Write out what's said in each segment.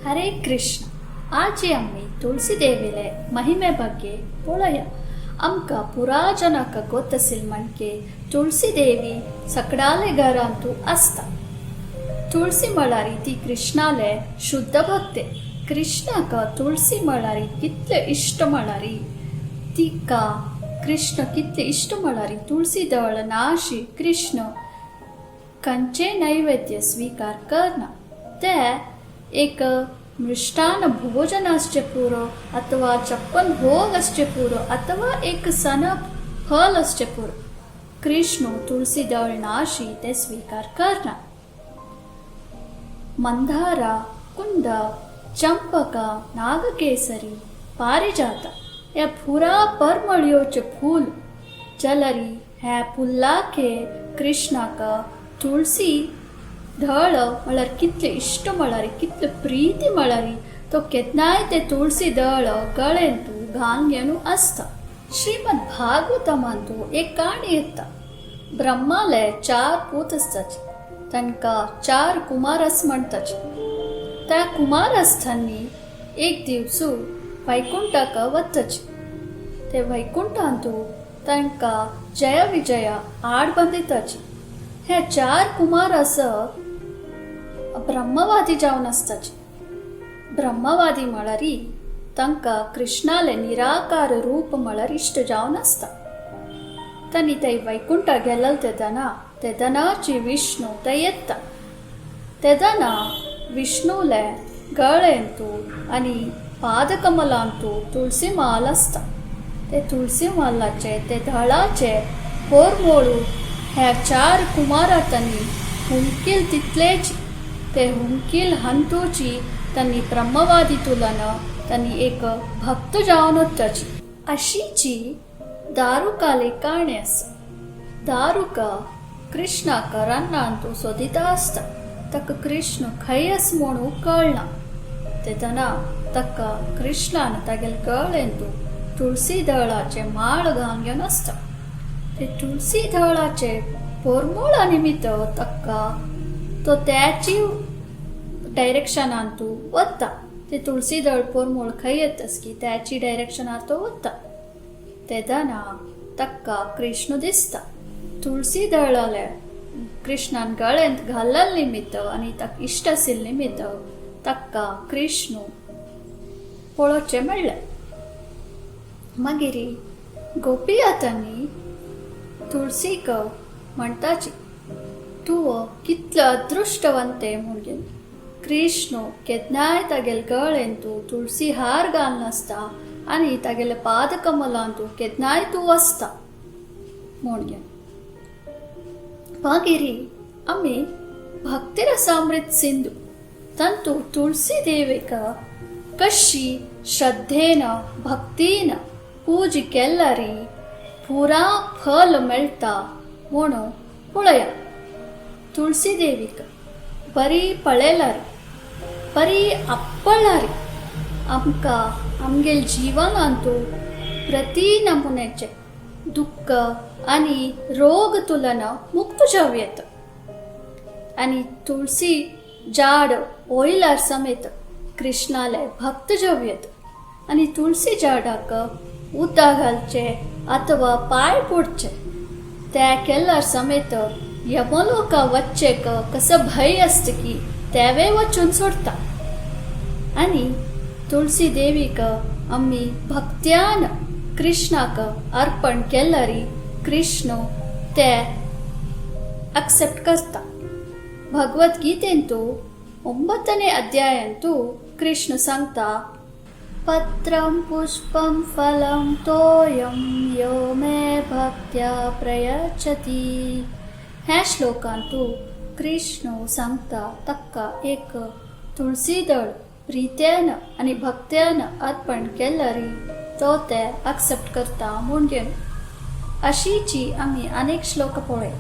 ಹರೇ ಕೃಷ್ಣ. ಆಜಿ ಅಮ್ಮಿ ತುಳಸಿ ದೇವಿಲೆ ಮಹಿಮೆ ಬಗ್ಗೆ ಪೊಳಯ ಅಮ್ಕ ಪುರಾಜನಕ ಗೊತ್ತಸಿಲ್ ಮಣ್ಕೆ ತುಳಸಿ ದೇವಿ ಸಕಡಾಲೆ घर ಅಂತೂ ಅಸ್ತ. तुळसी मळारी ती कृष्णाले शुद्ध भक्ते. कृष्णाक तुळसी मळारी कितले इष्ट मळारी तिका कृष्ण कितले इष्ट मळारी तुळसी दळ नाशी कृष्ण कंचे नैवेद्य स्वीकार करना. ते एक मृष्टान भोजन असचे पुरो अथवा 56 भोग असचे पुरो अथवा एक सन फल असचे पुरो. कृष्ण तुळसी दळ नाशी ते स्वीकार करना. मंदार, कुंद, चंपक, नागकेसरी, पारिजात या फुरा परमळ्योचे फूल जलरी ह्या फुल्लाके कृष्णाक तुळसी धळ म्हळ्यार कितले इष्ट म्हळ्यारी कितले प्रीती म्हळ्यारी तो केन्नाय ते तुळसी दळ गळेंतू घालगेनू आसता. श्रीमद भागवतमांतू एक काणी येता. ब्रह्माले 4 पूत आसताच. तांकां 4 कुमारस म्हणटाच. त्या कुमारस्थांनी एक दिवसू वैकुंठाक वतच. ते वैकुंठांतू तांकां जय विजय आड बांदिताच. हे 4 कुमारस ब्रह्मवादी जावन आसताच. ब्रह्मवादी म्हळ्यारी तांकां कृष्णाले निराकार रूप म्हळ्यार इश्ट जावन आसता. तांणी ते वैकुंठ गेलेले तेदनाची विष्णू ते येता. तेदना विष्णूले गळेंतू आनी पादकमलांतू तुळसी माल आसता. ते तुळसी मालाचे ते धळाचे पोरमोळू ह्या 4 कुमारांनी हुंकील तितलेच ते हुंकील हंतूची त्यांनी ब्रह्मवादी तुलन त्यांनी एक भक्त जावन वचची. अशीची दारुकाले काणे आसा. दारुक कृष्णाक रन्नांतू सोदिता आसता. ताका कृष्ण खंय आसा म्हणू कळना. तेदना ताका कृष्णान तागेले गळेंतू तुळसी दळाचे माळ घालून आसता. ते तुळसी दळाचे पोरमोळा निमित्त ताका तो त्याची डायरेक्शनांतू वता. ते तुळसी दळ पोरमोळ खंय येतास की त्याची डायरेक्शनार तो वता. तेदना ताका कृष्ण दिसता. तुळसी दळाले कृष्णान गळेंत घालले निमित्त आनी ताका इश्ट आशिल्ले निमित्त ताका कृष्ण पळोवचें मेळ्ळें. मागीर गोपी आतांनी तुळसीक म्हणटाची तूं कितलो अदृश्टवंते म्हणून. कृष्ण केन्नाय तागेले गळेंतू तुळसी हार घालून आसता आनी तागेले पादकमलांतू केन्नाय तूं आसता म्हणून. मागीर आमी भक्तिरसामृत सिंधू तांतू तुळसी देवीक कशी श्रद्धेन भक्तीन पूज केल्यारी पुरा फल मेळटा म्हणून पळया. तुळसी देवीक बरी पळयल्यारी बरी आपळ्यारी आमकां आमगेल जिवनांतू प्रती नमुन्याचे दुःख आनी रोग तुलन मुक्त जावं येता. आनी तुळसी झाड ओयल्यार समेत कृष्णाले भक्त जावं येता. आनी तुळसी झाडाक उदक घालचे अथवा पाय पडचे ते केल्यार समेत यमलोका वच्चेक कसो भंय आसता की तेवे वचून सोडता. आनी तुळसी देवीक आमी भक्त्यान कृष्णाक अर्पण केल्यारी कृष्ण ते एक्सेप्ट करता. भगवद्गीतेंतू 9ನೇ अध्यायांतू कृष्ण सांगता पत्रं पुष्पं फलं तोयं यो मे भक्त्या प्रयच्छति. ह्या श्लोकांतू कृष्ण सांगता ताका एक तुळसी दळ प्रित्यान आनी भक्त्यान अर्पण केल्यारी तो ते एक्सेप्ट करता म्हणून. अशीची आमी अनेक श्लोक पळय.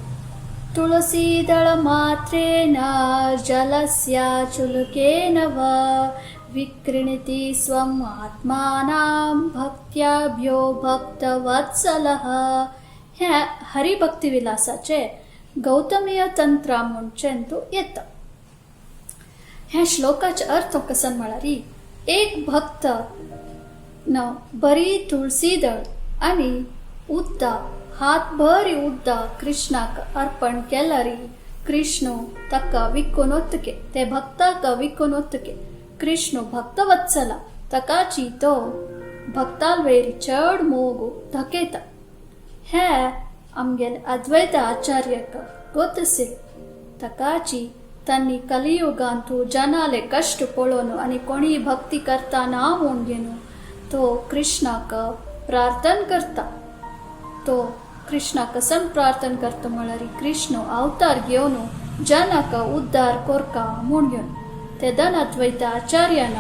तुळसी दळ मात्रेन जलस्य चुलकेन वा विक्रीणति स्वम् आत्मानां भक्त्याभ्यो भक्तवत्सलः. ह्या हरिभक्ती विलासाचे गौतमीय तंत्रा म्हणचेंतू येता. ह्या श्लोकाचे अर्थ कसन म्हळ्यार एक भक्त न बरी तुळसी दळ आणि उद्दा हात बरी उद्दा कृष्णाक अर्पण केल्यारी कृष्ण तका विकून वतके ते भक्ताक विकून वतके कृष्ण भक्तवत्सला तकाची तो भक्ताल वेरी चड मोग धकेता. हे आमगेले अद्वैत आचार्यक गोतसिल तकाची त्यांनी कलियुगांतू जनाले कष्ट पळोवन आणि कोणी भक्ती करता ना म्हूण घेवन तो कृष्णाक प्रार्थना करता. तो कृष्णाक कसन प्रार्थना करता म्हळ्यार कृष्ण अवतार घेवन जनाक उद्धार कोरका म्हूण घेवन. तेदन अद्वैत आचार्यान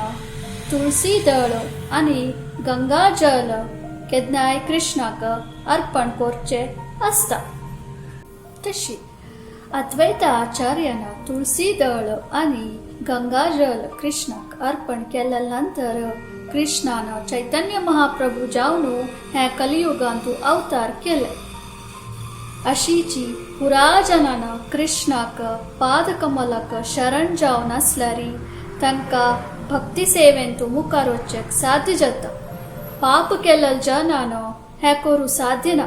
तुळसी दळ आणि गंगाजल केदनाय कृष्णाक अर्पण करचे असता. तशी अद्वैत आचार्यान तुळसी दळ आणि गंगाजल कृष्णाक अर्पण केल्या नंतर कृष्णान चैतन्य महाप्रभू जावन हे कलियुगांतू अवतार केले. अशीची पुराजनान कृष्णाक पादकमलाक शरण जावन असल्यारी तांकां भक्ती सेवेंतू मुखार वचूंक साध्य जाता. पाप केलेल्या जनान हे करूं साध्य ना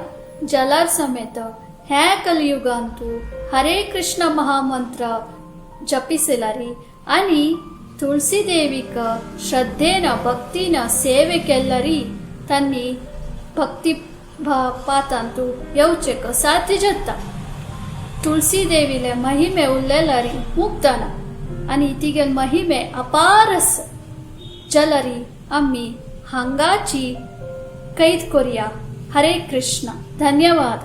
जाल्यार समेत हे कलियुगांतू हरे कृष्ण महामंत्र जपिसलारी आणि तुळसी देवीक श्रद्धेन भक्तीन सेवे केल्यारी त्यांनी भक्ती पातांतू येवचेक साध्य जाता. तुळसी देवीले महिमे उरलेलारी मुक्ताना आणि तिगेल महिमे अपार आसा जाल्यारी आम्ही हांगाची कैद करूया. हरे कृष्ण. धन्यवाद.